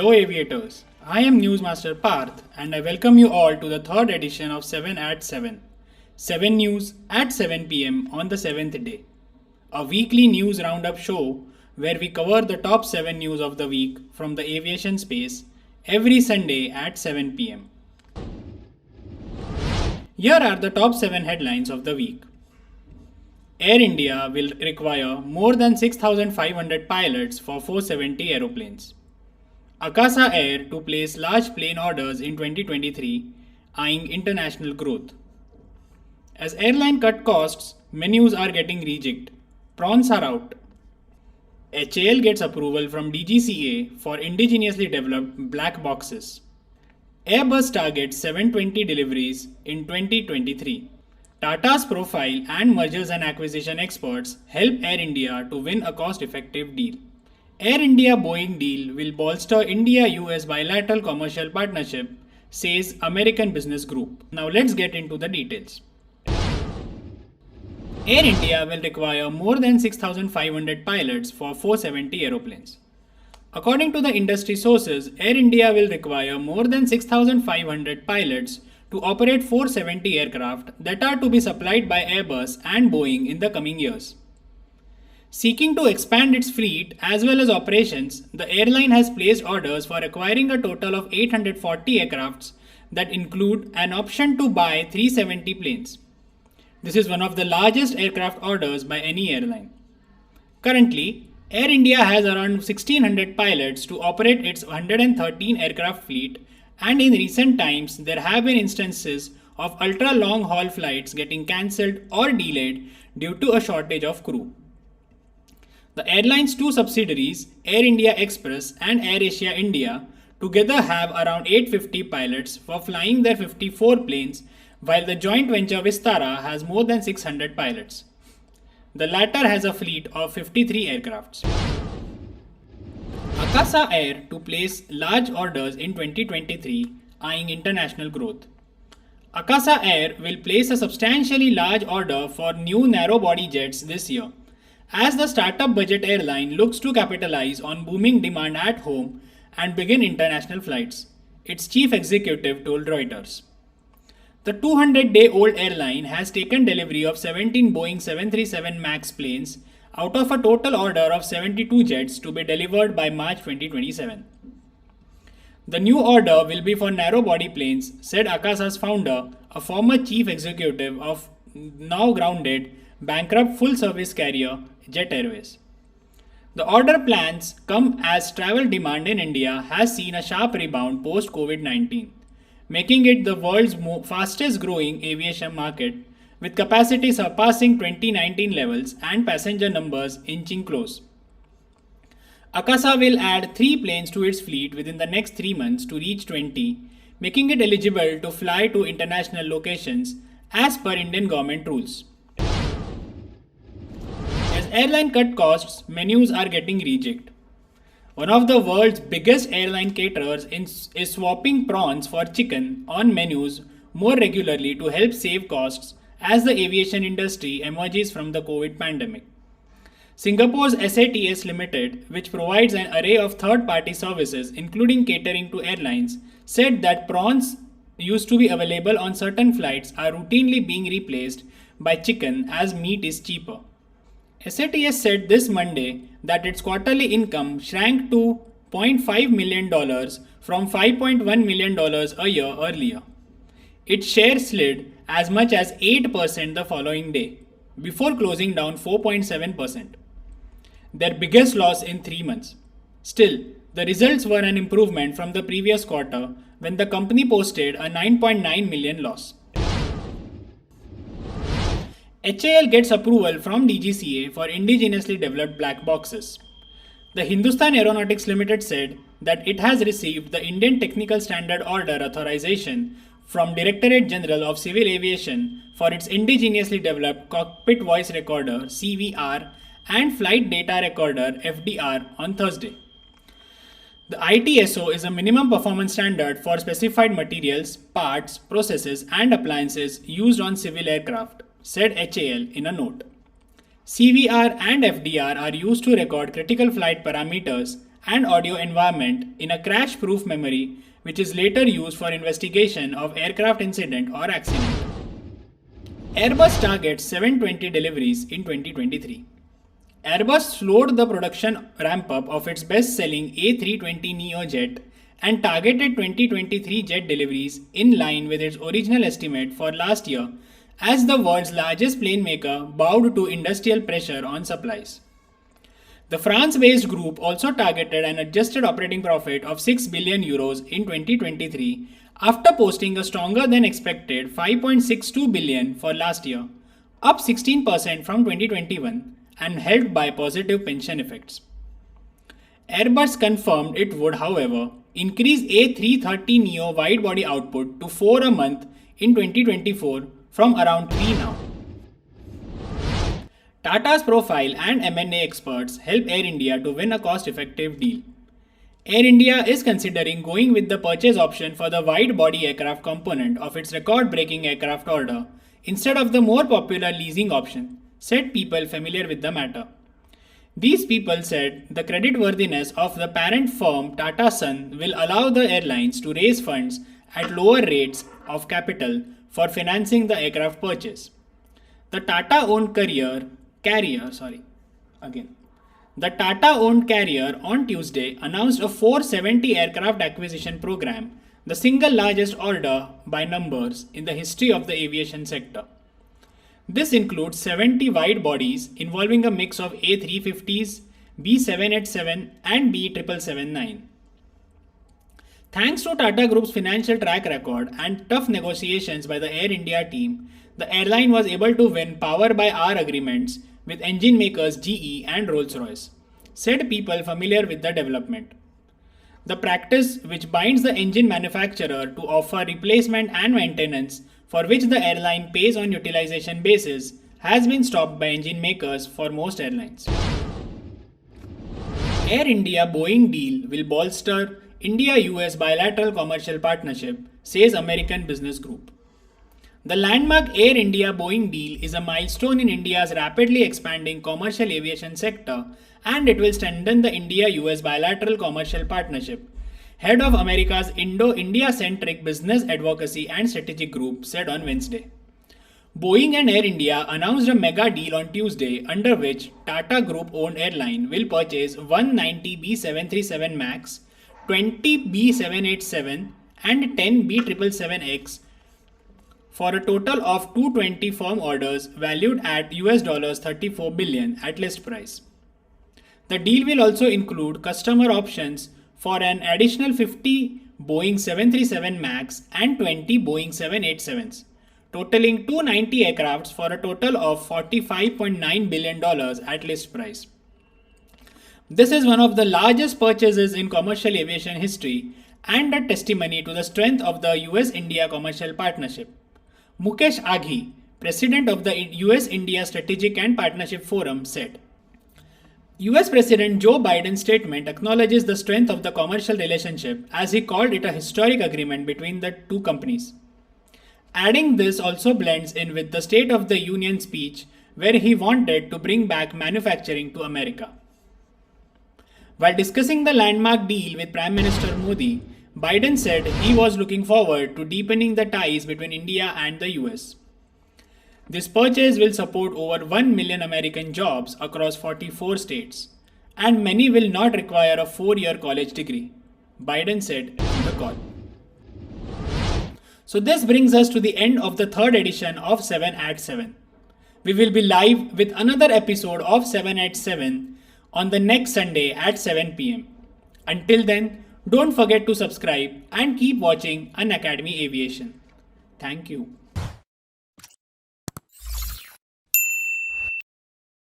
Hello aviators, I am Newsmaster Parth and I welcome you all to the third edition of 7 at 7. 7 News at 7 pm on the 7th day. A weekly news roundup show where we cover the top 7 news of the week from the aviation space every Sunday at 7 pm. Here are the top 7 headlines of the week. Air India will require more than 6,500 pilots for 470 aeroplanes. Akasa Air to place large plane orders in 2023, eyeing international growth. As airline cut costs, menus are getting reject. Prawns are out. HAL gets approval from DGCA for indigenously developed black boxes. Airbus targets 720 deliveries in 2023. Tata's profile and mergers and acquisition experts help Air India to win a cost-effective deal. Air India-Boeing deal will bolster India-US bilateral commercial partnership, says American Business Group. Now let's get into the details. Air India will require more than 6,500 pilots for 470 aeroplanes. According to the industry sources, Air India will require more than 6,500 pilots to operate 470 aircraft that are to be supplied by Airbus and Boeing in the coming years. Seeking to expand its fleet as well as operations, the airline has placed orders for acquiring a total of 840 aircrafts that include an option to buy 370 planes. This is one of the largest aircraft orders by any airline. Currently, Air India has around 1,600 pilots to operate its 113 aircraft fleet, and in recent times there have been instances of ultra-long haul flights getting cancelled or delayed due to a shortage of crew. The airline's two subsidiaries, Air India Express and Air Asia India, together have around 850 pilots for flying their 54 planes, while the joint venture Vistara has more than 600 pilots. The latter has a fleet of 53 aircrafts. Akasa Air to place large orders in 2023, eyeing international growth. Akasa Air will place a substantially large order for new narrow-body jets this year, as the startup budget airline looks to capitalize on booming demand at home and begin international flights, its chief executive told Reuters. The 200-day-old airline has taken delivery of 17 Boeing 737 MAX planes out of a total order of 72 jets to be delivered by March 2027. The new order will be for narrow-body planes, said Akasa's founder, a former chief executive of now grounded, bankrupt full-service carrier Jet Airways. The order plans come as travel demand in India has seen a sharp rebound post-COVID-19, making it the world's fastest growing aviation market, with capacity surpassing 2019 levels and passenger numbers inching close. Akasa will add 3 planes to its fleet within the next 3 months to reach 20, making it eligible to fly to international locations as per Indian government rules. As airline cut costs, menus are getting reject. One of the world's biggest airline caterers is swapping prawns for chicken on menus more regularly to help save costs as the aviation industry emerges from the COVID pandemic. Singapore's SATS Limited, which provides an array of third-party services including catering to airlines, said that prawns used to be available on certain flights are routinely being replaced by chicken as meat is cheaper. SATS said this Monday that its quarterly income shrank to $0.5 million from $5.1 million a year earlier. Its share slid as much as 8% the following day, before closing down 4.7%. Their biggest loss in 3 months. Still, the results were an improvement from the previous quarter when the company posted a 9.9 million loss. HAL gets approval from DGCA for indigenously developed black boxes. The Hindustan Aeronautics Limited said that it has received the Indian Technical Standard Order authorization from Directorate General of Civil Aviation for its indigenously developed cockpit voice recorder CVR and flight data recorder FDR on Thursday. The ITSO is a minimum performance standard for specified materials, parts, processes and appliances used on civil aircraft, said HAL in a note. CVR and FDR are used to record critical flight parameters and audio environment in a crash-proof memory which is later used for investigation of aircraft incident or accident. Airbus targets 720 deliveries in 2023. Airbus slowed the production ramp-up of its best-selling A320neo jet and targeted 2023 jet deliveries in line with its original estimate for last year as the world's largest plane maker bowed to industrial pressure on supplies. The France-based group also targeted an adjusted operating profit of 6 billion euros in 2023 after posting a stronger than expected 5.62 billion for last year, up 16% from 2021 and helped by positive pension effects. Airbus confirmed it would, however, increase A330neo wide-body output to 4 a month in 2024 from around 3 now. Tata's profile and M&A experts help Air India to win a cost-effective deal. Air India is considering going with the purchase option for the wide-body aircraft component of its record-breaking aircraft order instead of the more popular leasing option, said people familiar with the matter. These people said the creditworthiness of the parent firm Tata Sun will allow the airlines to raise funds at lower rates of capital for financing the aircraft purchase. The Tata-owned carrier on Tuesday announced a 470 aircraft acquisition program, the single largest order by numbers in the history of the aviation sector. This includes 70 wide bodies involving a mix of A350s, B787 and B777-9. Thanks to Tata Group's financial track record and tough negotiations by the Air India team, the airline was able to win Power by Hour agreements with engine makers GE and Rolls-Royce, said people familiar with the development. The practice, which binds the engine manufacturer to offer replacement and maintenance for which the airline pays on utilization basis, has been stopped by engine makers for most airlines. Air India-Boeing deal will bolster India-US bilateral commercial partnership, says American Business Group. The landmark Air India-Boeing deal is a milestone in India's rapidly expanding commercial aviation sector, and it will strengthen the India-US bilateral commercial partnership, head of America's Indo-India-centric business advocacy and strategic group said on Wednesday. Boeing and Air India announced a mega deal on Tuesday under which Tata Group-owned airline will purchase 190 B737 MAX, 20 B787 and 10 B777X for a total of 220 firm orders valued at US $34 billion at list price. The deal will also include customer options for an additional 50 Boeing 737 MAX and 20 Boeing 787s, totaling 290 aircrafts for a total of $45.9 billion at list price. This is one of the largest purchases in commercial aviation history and a testimony to the strength of the US-India commercial partnership. Mukesh Aghi, president of the US-India Strategic and Partnership Forum, said. US President Joe Biden's statement acknowledges the strength of the commercial relationship as he called it a historic agreement between the two companies. Adding this also blends in with the State of the Union speech where he wanted to bring back manufacturing to America. While discussing the landmark deal with Prime Minister Modi, Biden said he was looking forward to deepening the ties between India and the US. This purchase will support over 1 million American jobs across 44 states, and many will not require a 4-year college degree, Biden said in the call. So this brings us to the end of the third edition of 7 at 7. We will be live with another episode of 7 at 7 on the next Sunday at 7 p.m. Until then, don't forget to subscribe and keep watching Unacademy Aviation. Thank you.